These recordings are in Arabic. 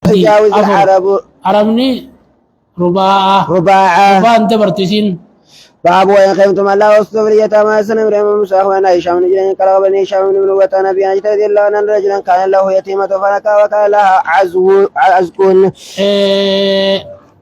تجاوز العرب عربني رباعة رباعة. أنت برتسين باب وإن خفتم الله وسط اليتامى سنة إبراهيم موسى وأنا هشام بن جرير قال بني هشام بن وطن بن أجد رضي الله عنه رجلا كان له يتيمة فنكا وكان لها عزق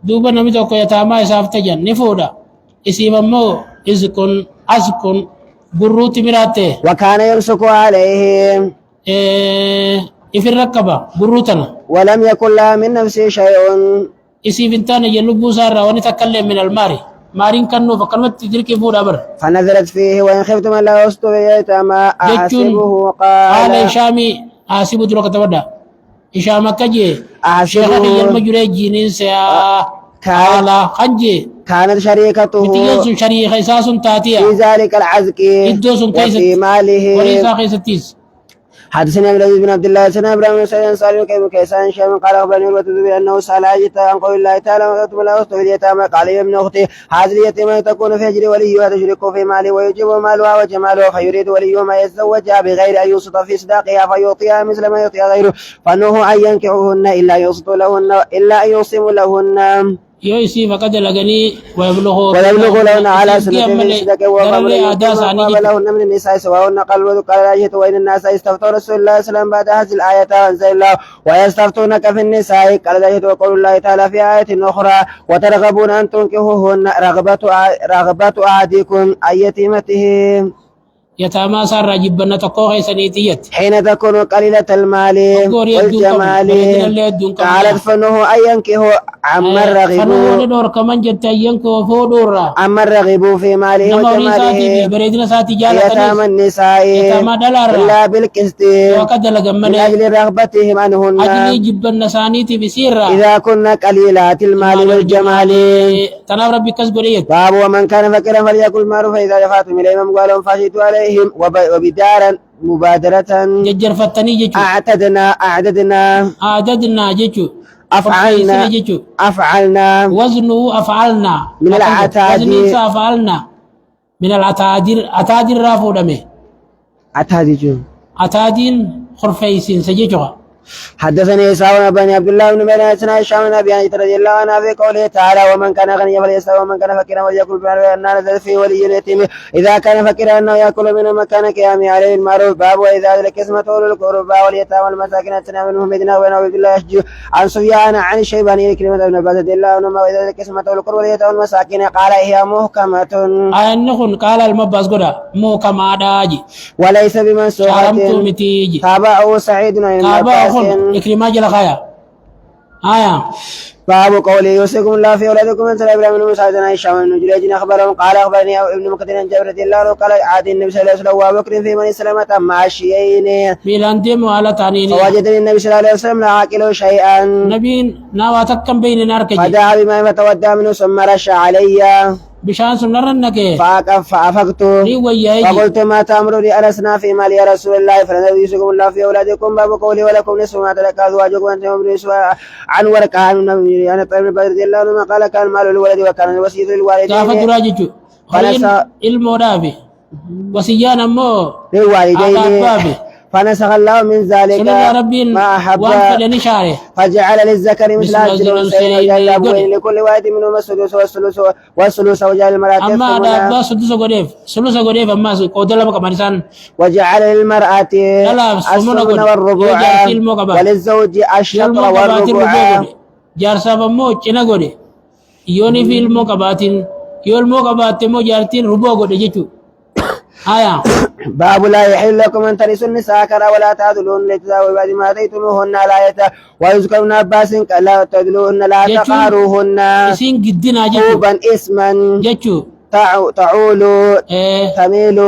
دوبا نمي توكو يتاما إساف تجن نفودا إسيب أمو إزكن أزكن بروت مراته وكان يمسك عليه إفر ركبا بروتنا ولم يكن لها من نفسه شيء إسيب انتان يلبو سارة ونتكلم من الماري مارين كنو فكلمة تدرك فودا بر فنزلت فيه وإن خفتم الله وسط اليتامى أحسبه قال قال إشامي أحسب درك تبدا إشام كجي شيخ أحسبه يلما جري جينين سيا قال خنجي كانت شريكته بتجلس شريخ إساس في تاتيا ذلك العزك إدوس كيست وفي ماله. وليس كيستيس حدثنا عبد العزيز بن عبد الله سنة ابراهيم بن سعيد صالح كيف كيسان شام قال اخبرني عروة الزبير انه سال عائشة عن قول الله تعالى وكتب الله وسط اليتامى قال يا ابن اختي هذه اليتيمة تكون في اجر وليها تشرك في ماله ويجب مالها وجمالها فيريد وليها ما يتزوجها بغير ان يوسط في صداقها فيعطيها مثل ما يعطي غيره فانه ان ينكحهن الا يوسط لهن الا ان يوصم لهن يوسي فقد لغني ويبلغ لهن على سنة من صدق وما لهن من النساء سواء قال قال عائشة وإن الناس يستفتون رسول الله صلى الله عليه وسلم بعد هذه الآية أنزل الله ويستفتونك في النساء قال عائشة وقول الله تعالى في آية أخرى وترغبون أن تنكحوهن رغبة أحدكم أن يتيمته يتاما سار جبنا تقوه سنيتيت حين تكون قليلة المال والجمال قالت فنه أن ينكحوا عما رغبوا فنو دور كمان جت ينكو فودورا عما رغبوا في ماله وجماله بريدنا ساتي جالة يتامى النساء يتامى دلار إلا بالقسط وقد لغمنا من أجل رغبتهم عنهن أجلي جبنا سانيتي بسيرة إذا كنا قليلات المال والجمال. تناب ربي كسبريت باب ومن كان فقيرا فليأكل معروفا إذا دفعتم إليهم قالوا فاشهدوا عليهم وبدارا مبادرة ججر فتني جيشو أعددنا جيشو أفعلنا وزنه أفعلنا من العتاد وزنه أفعلنا من العتادر رافو دمي عتادين خرفيسين سجيجوها. حدثني إسحاق بن عبد الله بن بن حسن هشام بن أبي رضي الله عنه في قوله تعالى ومن كان غنيا فليستوي ومن كان فقيرا فليأكل بالمعروف أن نزل في ولي اليتيم إذا كان فقيرا أنه يأكل من مكان قيامه عليه المعروف. باب وإذا ذلك اسمه أولو القربى واليتامى والمساكين أتنا منهم بدنا وبين عبد الله يشجع عن سفيان عن الشيباني كلمة ابن عباس رضي الله عنهما وإذا ذلك اسمه أولو القربى واليتامى والمساكين قال هي محكمة أنكم قال المباس قدا محكمة داجي وليس بمنسوخة تابعه سعيد بن عباس إكرماء جلخايا باب قوله يوصيكم الله في أولادكم من سنة إبراهيم بن موسى عن هشام بن جريج أخبرهم قال أخبرني ابن مكتب عن جابر رضي الله عنه قال عاد النبي صلى الله عليه وسلم وأبو بكر في بني سلمة ماشيين ميلانديم وعلى تانين فوجدني النبي صلى الله عليه وسلم لا عاقل شيئا نبي نواتكم بين نارك فدعا بما يتودى منه ثم رش علي بشان سنرنك فأفقت فقلت ما تأمرني أن أصنع في مال يا رسول الله فلنبي يوصيكم الله في أولادكم باب قولي ولكم نصف ما ترك أزواجكم أنتم أمروا عن ورقة عن النبي أنا طيب بن رضي الله عنه قال كان مال الولد وكان الوصية للوالدين كافة راجج المرابي وصيانا مو للوالدين فنسخ الله من ذلك ما أحب فجعل للذكر مثل أجر الأنثيين وجعل الأبوين لكل واحد منهما السدس والثلث وجعل المرأة أما أبا سدس غريب ثلث غريب أما قدر لك كمانسان وجعل للمرأة الثمن والربع وللزوج الشطر والربع جارسا بمو چنا غوري يوني في المقباتين يول مقبات مو جارتين ربع غوري جيتو باب لا يحل لكم ان ترثوا النساء كرا ولا تعدلون لتزاوجوا بعد ما اتيتموهن لا ويذكر ابن عباس لا تعدلوهن لا تقهروهن حوبا اسما تعول تميل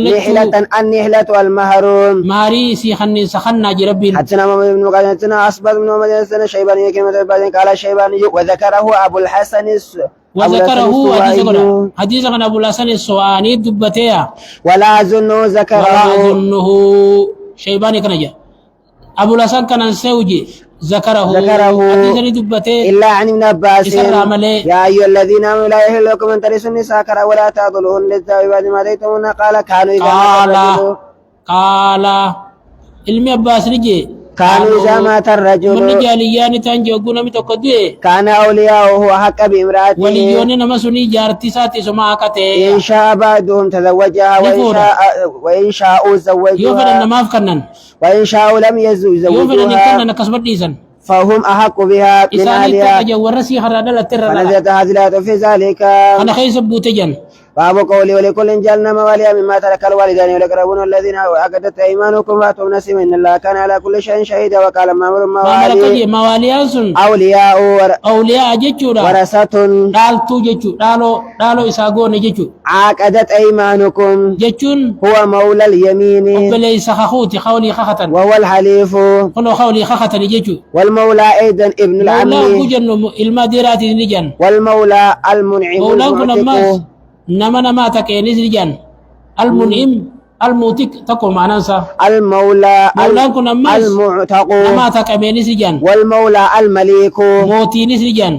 نحلة النحلة والمهر ماري سيخني سخنا جربين حدثنا محمد بن مقاتل حدثنا أصبت بن محمد حدثنا شيباني كلمة قال الشيباني وذكره أبو الحسن وذكره حديث عن أبو الحسن السواني دبتيا ولا أظنه ذكره شيباني كنجا أبو الحسن كان سوجي ذكره حديث دبتي إلا عن ابن عباس يا أيها الذين آمنوا لا يحل لكم أن ترثوا النساء كرها ولا تعضلوهن للزواج بعد ما آتيتموهن قال كانوا إذا قال علمي عباس نجي كانوا إذا مات من الرجل جاليان تانجي وقونا متوقدوه كان أولياؤه أحق بامرأته وليون نمسوني جارتي ساتي سما كته إن شاء بعضهم تزوجها وإن شاءوا يوفر زوجوها النماف كنن وإن شاءوا لم يوفر أن يزوجوها كنن كسبت ديسن فهم أحق بها من إساني أهلها تقجا ورسي خرادا لتر فنزلت هذه الآية في ذلك أنا خيس بوتجن باب قولي ولكل جعلنا مواليا مما ترك الوالدان والأقربون الذين عقدت أيمانكم فاتوا نسيم إن الله كان على كل شيء شهيدا وقال مامور ما ملكت موالي مواليا سن أولياء أولياء جيتشورا ورثة دالتو جيتشو دالو إساقون جيتشو عقدت أيمانكم جيتشون هو مولى اليمين وبلي سخخوتي خولي خختن وهو الحليف قلوا خولي خختن جيتشو والمولى أيضا ابن مولا العم بوجن الماديرات نجن والمولى المنعم مولا كنا ماس المعتق نما تكينيس نجن المنعم الموتك تقول معنا سا المولى مولا كنا ماس المعتق نما تكينيس نجن والمولى المليك موتينيس نجن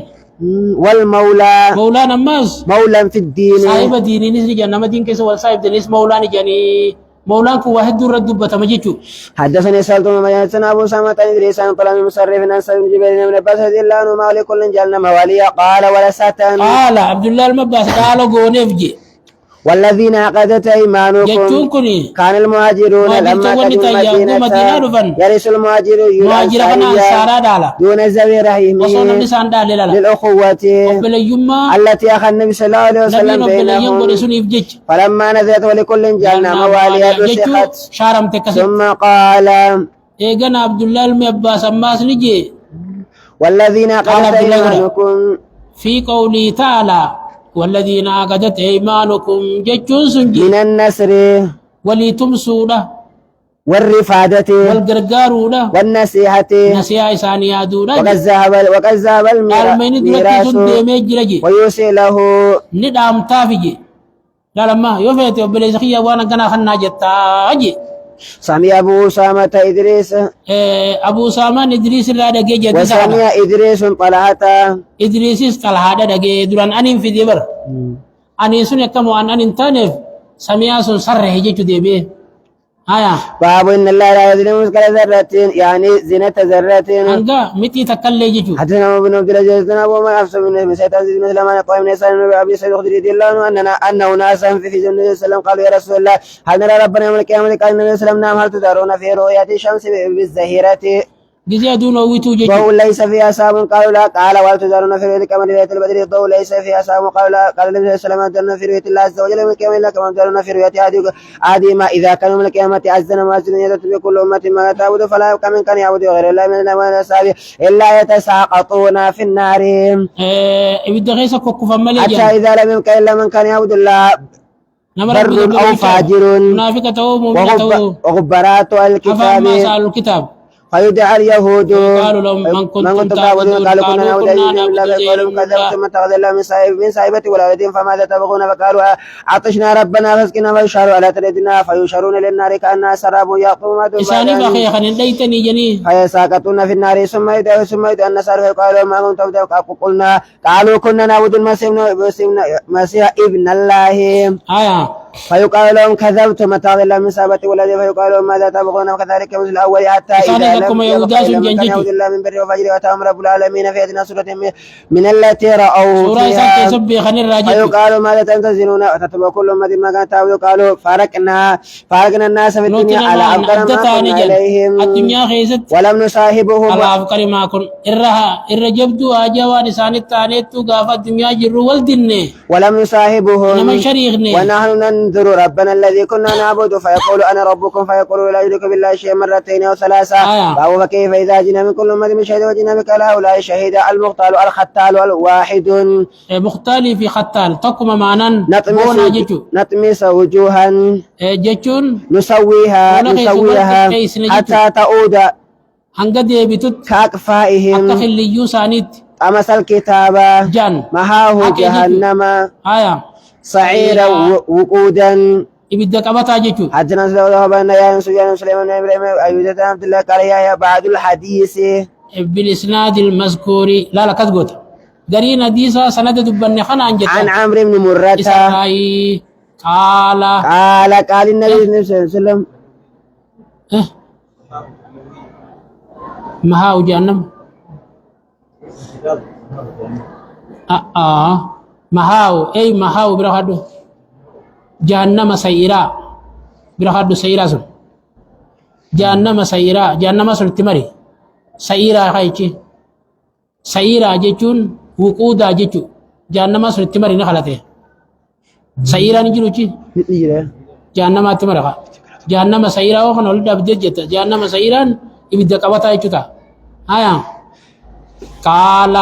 والمولى مولا نماس مولى في الدين صاحب دينينيس نجن نما دين كيس والصاحب دينيس مولا نجني مولاك واحد دور الدبة مجيتشو حدثني سألت مجالسنا أبو سامة عن إدريس عن طلال مصرف عن سعيد بن جبير بن عباس رضي الله عنهما ولكل جعلنا مواليا قال ورثة قال عبد الله المباس قال غونيفجي والذين عقدت أيمانكم جتون كني كان المهاجرون لما قدموا المدينة يرث المهاجرون مهاجر كنا سارا دالا دون ذوي رحم وصلنا نسان دالا للأخوة وبليما التي أخذ النبي صلى الله عليه وسلم بينهم فلما نزلت ولكل جعلنا مواليا نسخت شارم تكسب ثم قال إيغانا عبد الله المباس أماس نجي والذين عقدت أيمانكم في قوله تعالى والذين عقدت أيمانكم جتون سنجي من النسر ولتمسونا والرفادة والغرغارونا والنصيحة نسيا إسانيا دونا وقد ذهب الميراث ويوصي له ندام تافجي لا لما يوفيت وبليس خيا وانا كنا خنا جتا اجي سمي أبو أسامة إدريس أبو أسامة إدريس لا دقي جدي وسمي إدريس طلحة إدريس طلحة دقي دران أنين في دبر أني سنة كم أن تانف سمي أسون صرح جيتو دبي هيا باب إن الله لا يظلم مثقال ذرة يعني زينة ذرة أنجا متي تكلي جيتو حدثنا ابن عبد العزيز بن أبو ما أفسد من سيد عزيز مثل ما يقول من يسأل من أبي سعيد الخدري رضي الله عنه أنه ناسا في جنة النبي صلى الله عليه وسلم قالوا يا رسول الله هل نرى ربنا يوم القيامة قال النبي صلى الله عليه وسلم نعم هل تدارون في رؤية الشمس بالزهيرة جزيا دون ويتو جيتو ضوء ليس فيها ساب قالوا لا قال وهل تدارون في رؤية كما ليلة البدر ضوء ليس فيها ساب قالوا لا قال النبي صلى الله عليه وسلم في رؤية الله عز وجل يوم القيامة إلا كما تدارون في رؤية عادي ما إذا كانوا يوم القيامة أذن مؤذن يدعو بكل أمة ما تعبد فلا يبقى من كان يعبد غير الله من الأموال إلا يتساقطون في النار إبدا غيسا كوكوفا مليجا حتى إذا لم يبقى إلا من كان يعبد الله بر أو فاجر منافقة أو مؤمنة وغبرات أفهم ما الكتاب سأل الكتاب فيدعى اليهود قالوا لهم من كنتم تعبدون قالوا كنا نعبد نعبد قالوا كذبتم اتخذ الله من صاحبة ولدين فماذا تبغون فقالوا عطشنا ربنا فاسقنا فيشاروا على تردنا فيشارون للنار كأنها سراب يقطم ما دون إساني بخي خنين ليتني جني فيساقطون في النار ثم يدعو النصارى فيقالوا ما كنتم قلنا قالوا كنا نعبد المسيح ابن الله فيقال لهم كذبتم اتخذ الله من صاحبة ولدين فيقال لهم ماذا تبغون وكذلك مثل الأول حتى إذا لم يبقى إلا من كان يعبد الله من بر وفجر وأتاهم رب العالمين في أدنى سورة من التي رأوا فيها فيقال ماذا تنتظرون وتتبع كل أمة ما كانت تعبد قالوا فارقنا الناس في الدنيا على أفضل ما كنا عليهم ولم نصاحبهم الله أفكر ما كن الرجبدو أجوان سانت تانيتو غافة الدنيا جروا والدنيا ولم نصاحبهم ونحن ننظر ربنا الذي كنا نعبد فيقول أنا ربكم فيقول لا يشرك بالله شيئا مرتين أو ثلاثة فهو فكيف إذا جئنا من كل أمة بشهيد وجئنا بك هؤلاء شهيدا المختال الختال الواحد مختال في ختال تقم معنا نطمس وجوها جتون نسويها حتى تعود هنقدي بتت كأكفائهم أكخليو سانيت أمس الكتاب مهاه جهنم صعيرا وقودا إبدا كبتا جيتو حدثنا سلوه بن يا سفيان سليمان بن ابراهيم ايوب عبد الله قال يا بعد الحديث بالاسناد المذكور لا كتغوت غرين حديث سند دبن خنا عن عمرو بن مرة قال النبي صلى الله عليه وسلم مهاو جهنم مهاو أي مهاو برهادو جهنم سيرا برهادو سيرا سن جهنم سيرا جهنم سن تمري سيرا خايتي سيرا جيتون وقودا جيتو جهنم سن تمري نخلته سيرا نجلو جي جهنم تمري جهنم سيرا وخنا ولد أبديت جتا جهنم سيرا إبدا قبطا يجتا هيا قال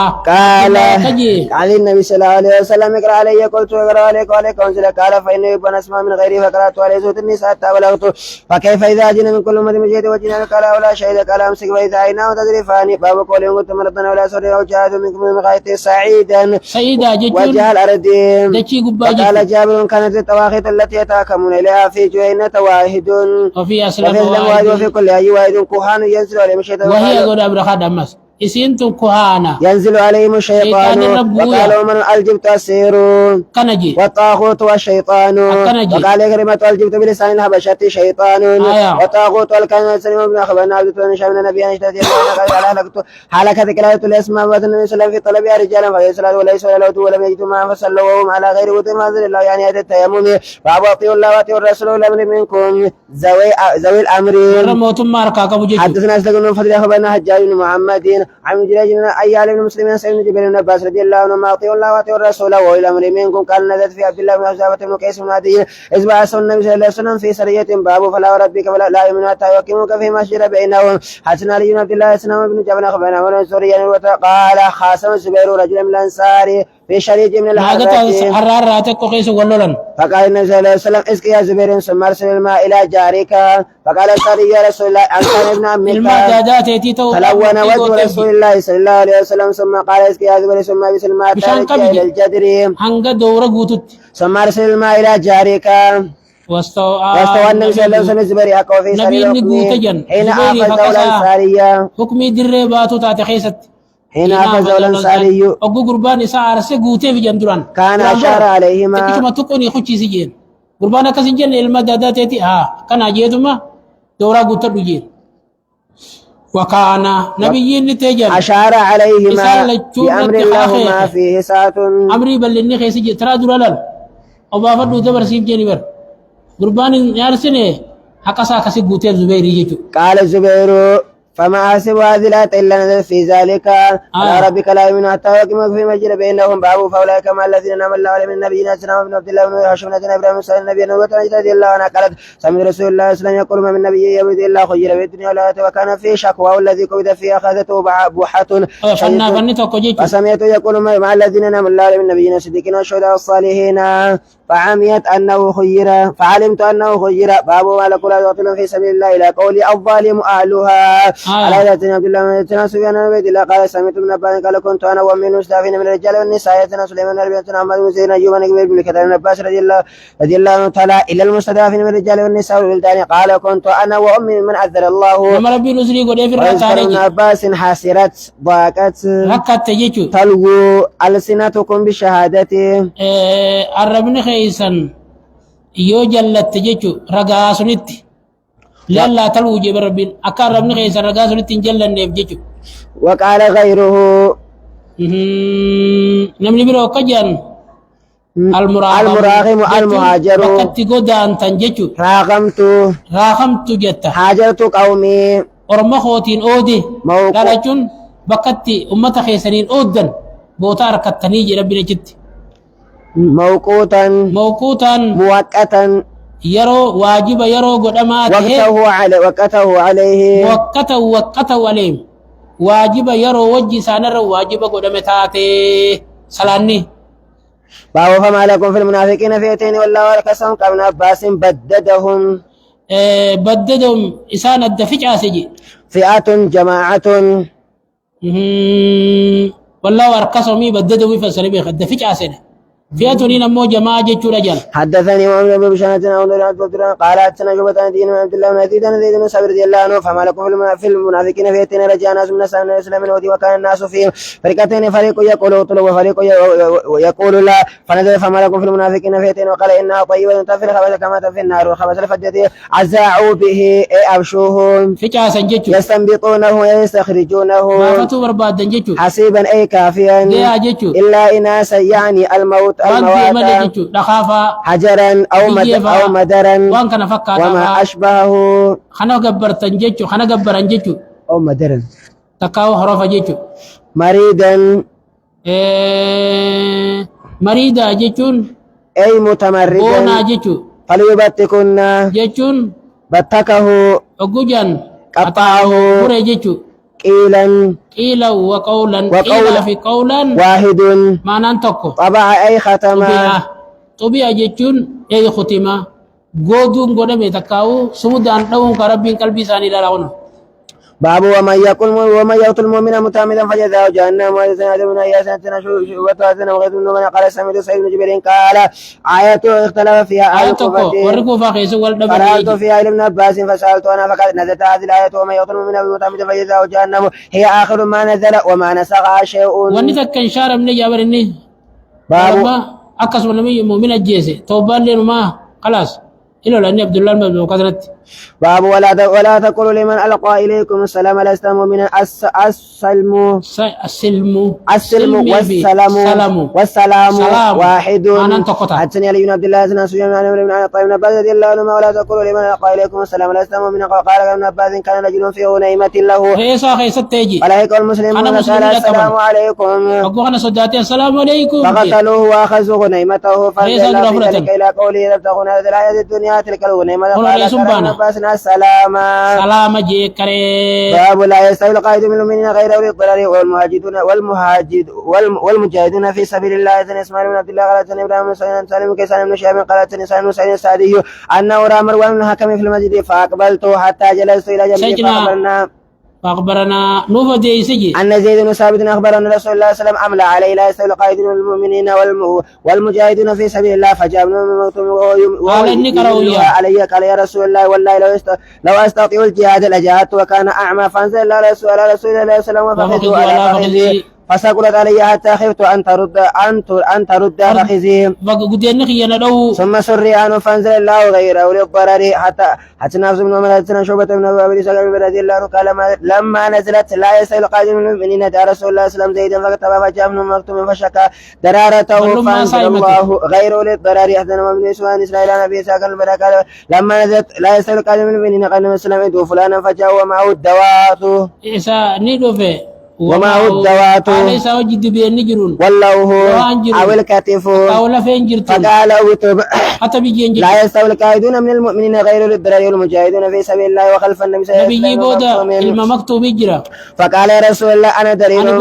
قال النبي صلى الله عليه وسلم اقرأ علي قلت اقرأ علي قال كونسل قال فإنه يبقى أسماء من غيري فقرأت عليه سورة النساء حتى بلغت فكيف إذا جئنا من كل أمة بشهيد وجئنا قال ولا شهيد قال أمسك فإذا عيناه تذرفان باب قول إن كنت مرضا ولا سوري أو جاهد منكم من غاية سعيدا وجه الأرض وقال جابر كانت التواخيط التي يتحكمون إليها في جهينة واحد وفي أسلم واحد وفي كل أي واحد كهان ينزل عليهم الشيطان وهي قد أبرخ دمس إسنتم كهانة ينزل عليهم الشيطان وقالوا من الجبت السير كنجي والطاغوت والشيطان وقال كلمة الجبت بلسان الحبشة شيطان والطاغوت والكلمة سليم بن أخبرنا عبد الله بن نبي أنشتت حلقة كلاية الأسماء والنبي صلى الله عليه وسلم في طلبها رجالا فليس له وليس له ولم يجدوا معه فصلوا وهم على غير وطن فانزل الله يعني هذا التيمم فأطيعوا الله وأطيعوا الرسول والأمر منكم ذوي الأمر حدثنا أسلق بن فضل أخبرنا حجاج بن محمد عن جريج بن أيال بن مسلم سعيد بن جبير بن عباس رضي الله عنهما أطيعوا الله وأطيعوا الرسول وأولي الأمر منكم قال نزلت في عبد الله بن حذافة بن قيس بن عدي إذ بعثه النبي صلى الله عليه وسلم في سرية باب فلا وربك لا يؤمنون حتى يحكموك فيما شجر بينهم حسن علي بن عبد الله سلام بن جبل أخبرنا عن سوريا قال خاصم الزبير رجلا من الأنصار في شريج من الحرارات قيس ولولا فقال النبي صلى الله عليه وسلم اسقي يا زبير ثم ارسل الماء الى جارك فقال الانصاري يا رسول الله انت ابن عمك فلون وجه رسول الله صلى الله عليه وسلم ثم قال اسقي يا زبير ثم ارسل الماء الى الجدر ثم ارسل الماء الى جارك واستوى النبي صلى الله عليه وسلم الزبير يقوى في سرير حين اخذ دولة الانصارية حكمي درباتو تاتي خيست حين أخذ الأنصاري أبو قربان إساء أرسي قوتي في جندران كان أشار عليهما تكتما تقوني خشي سجين قربانا كسجين المدادات يتي كان أجيتما دورا قوتا دجين وكان نبيين نتيجن أشار عليهما بأمر الله ما فيه ساعة أمري بلني خيسي جي ترى دولال أبا فردو دبر سيب جانبر قربان يارسني حقا كسي قوتي الزبيري جيتو قال الزبير فما حسب هذه الآية إلا نزل في ذلك على ربك لا يؤمنون حتى يحكموك فيما شجر بينهم باب فأولئك مع الذين أنعم الله عليهم من النبيين سلام بن عبد الله بن هاشم بن إبراهيم صلى النبي نبوة رضي الله عنها قالت سمع رسول الله صلى الله عليه وسلم يقول ما من نبي يبد إلا خير في الدنيا والآخرة وكان في شكوى الذي قبض فيه أخذته بوحة فسمعت يقول مع الذين أنعم الله عليهم من النبيين الصديقين والشهداء والصالحين فعميت أنه خير فعلمت أنه خير باب ما لكل قتل في سبيل الله إلى قول الظالم أهلها على ذات عبد الله بن تناسب أنا بيت الله قال سمعت ابن عباس قال كنت أنا ومن المستضعفين من الرجال والنساء يتنا سليمان بن محمد بن زيد أيوب بن كبير بن كثير بن عباس رضي الله عنه تعالى إلى المستضعفين من الرجال والنساء والولدان قال كنت أنا وأمي من عذر الله لما ربي نزري قد يفر ابن عباس حاسرت ضاقت ركت تجيشو تلوو ألسنتكم بالشهادة الربن خيسا يو جلت تجيشو رقاسنت لا تلو جيب ربين أكار ربن خيسا رقاسنت جلن نيف جيشو وقال غيره نمني برو قجان المراغم المهاجر وقت قدان تنجيشو راغمت جتا هاجرت قومي ورمخوتين أودي لالجون بكتي أمتا خيسانين أودن بوتا ركتني جي ربنا جت موقوتا موقتا يرو واجب يرو قدمات وقته عليه وقته عليه واجب يرو وجي سانر واجب قدمتاتي سلاني باب فما لكم في المنافقين فئتين والله ولكسهم كابن عباس بددهم إسان الدفج عاسجي فئة جماعة والله وركسهم بددهم فسر بيخ الدفج عاسنا فئة نمو جماعة جتشو رجال حدثني محمد بن بشارة قال حدثنا شعبة عن دين عبد الله بن يزيد عن زيد بن ثابت رضي الله عنه فما لكم في المنافقين فئتين رجع ناس من الاسلام الودي وكان الناس فيهم فرقتين فريق يقول اطلب وفريق يقول لا فنزل فما لكم في المنافقين فئتين وقال انها طيبة تنفي الخبث كما تنفي النار والخبث الفجة عزاعوا به ابشوهم في كاسا جتشو يستنبطونه ويستخرجونه ما فتو برباد جتشو حسيبا اي كافيا ليه جتشو الا اناسا يعني الموت مدى جتشو دخافا حجرا أو مدرا وان كان فكا وما أشبهه خنا قبرتن جتشو خنا قبرن جتشو أو مدرا تكاو حروف جتشو مريدا مريدا جتشون أي بونا متمردا جتشو فليبتكن جتشون بتكه أجوجان قطعه بري جتشو قيلا قيلا وقولا قيلا في قولا واحد ما ننتقو طبع أي ختم طبيعة جتشون أي ختمة godun goda me takawu sumudan dawun karabbin qalbi sani dalawono باب ومن يقتل مؤمنا متعمدا فجزاؤه جهنم ويزن من اياسنا وتوازن وغيظ من قال سمعت سعيد بن جبير قال آية اختلف فيها أهل آياتكو ورقو فاقيس والدبر قرأت فيها ابن عباس فسألت أنا فقد نزلت هذه الآية ومن يقتل مؤمنا متعمدا فجزاؤه جهنم هي آخر ما نزل وما نسخها شيء ونتك شارب من جابرني باب أكس ولمي مؤمن الجيسي توبان لما خلاص إلا لأن عبد الله بن قدرت باب ولا تقولوا لمن ألقى إليكم السلام لست مؤمنا السلم والسلام واحد حدثني علي بن عبد الله بن سفيان بن عمرو بن عطاء بن عباس رضي الله عنهما ولا تقولوا لمن ألقى إليكم السلام لست مؤمنا قال ابن عباس كان رجل في غنيمة له هيسا خيسا تيجي عليكم المسلمون قال السلام عليكم أقوى صداتي السلام عليكم فقتلوه وأخذوا غنيمته فانزل في ذلك إلى قوله يبتغون هذه الحياة الدنيا تلك الغنيمة قال ابن عباس السلام سلام جيكري باب لا يستوي القائد من المؤمنين غير أولي الضرر والمجاهدون في سبيل الله. حدثني اسماعيل بن عبد الله قال حدثني ابراهيم بن سالم بن كيسان بن شهاب قال حدثني سالم بن سعيد السعدي انه راى مروان بن الحكم في المسجد فاقبلت حتى جلست الى جنبه فأخبرنا نوفا دي سجي أن زيد بن ثابت أخبر أن رسول الله صلى الله عليه وسلم أملى عليه لا يستوي القائدون المؤمنين والمجاهدون في سبيل الله فجاء ابن مكتوم علي قال يا رسول الله والله لو أستطيع الجهاد لجاهدت وكان أعمى فأنزل الله على رسول الله صلى الله عليه وسلم وفقدته على فخذه فسقلت علي حتى خفت أن ترد فخذي ثم سري عنه فأنزل الله غيره للضرر حتى نفس بن عمر حدثنا شعبة بن أبي سلمة رضي الله عنه قال لما نزلت لا يستوي القائد من المؤمنين دعا رسول الله صلى الله عليه وسلم زيدا فكتب فجاء ابن مكتوم فشكى درارته فأنزل الله غيره للضرر. حدثنا ابن اسماعيل اسرائيل عن ابي اسحاق البراء لما نزلت لا يستوي القائد من المؤمنين قال النبي صلى الله عليه وسلم فلانا فجاء ومعه الدوات وما هو الدوات ليس وجد بينجرون والله أو الكتف فقال أوتب لا يستوي القائدون من المؤمنين غير للضرر والمجاهدون في سبيل الله وخلف النبي صلى الله عليه وسلم فقال يا رسول الله أنا درين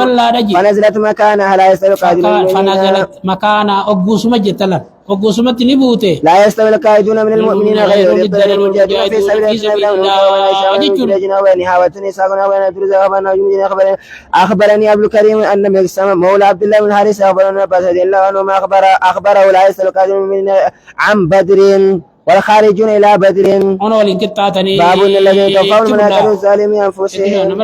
فنزلت مكانها لا يستوي القائدون فنزلت مكانها أبوس مجتلا وقسمت نبوته لا يستوي القائدون من المؤمنين غير الضرر والمجاهدون في سبيل الله. أخبرني أبو الكريم أن مقسم مولى عبد الله بن الحارث أخبرنا عباس رضي الله عنه ما أخبره لا يستوي القائدون من المؤمنين عن بدر والخارجون إلى بدر. باب الذين توفون من أجل الظالمين أنفسهم.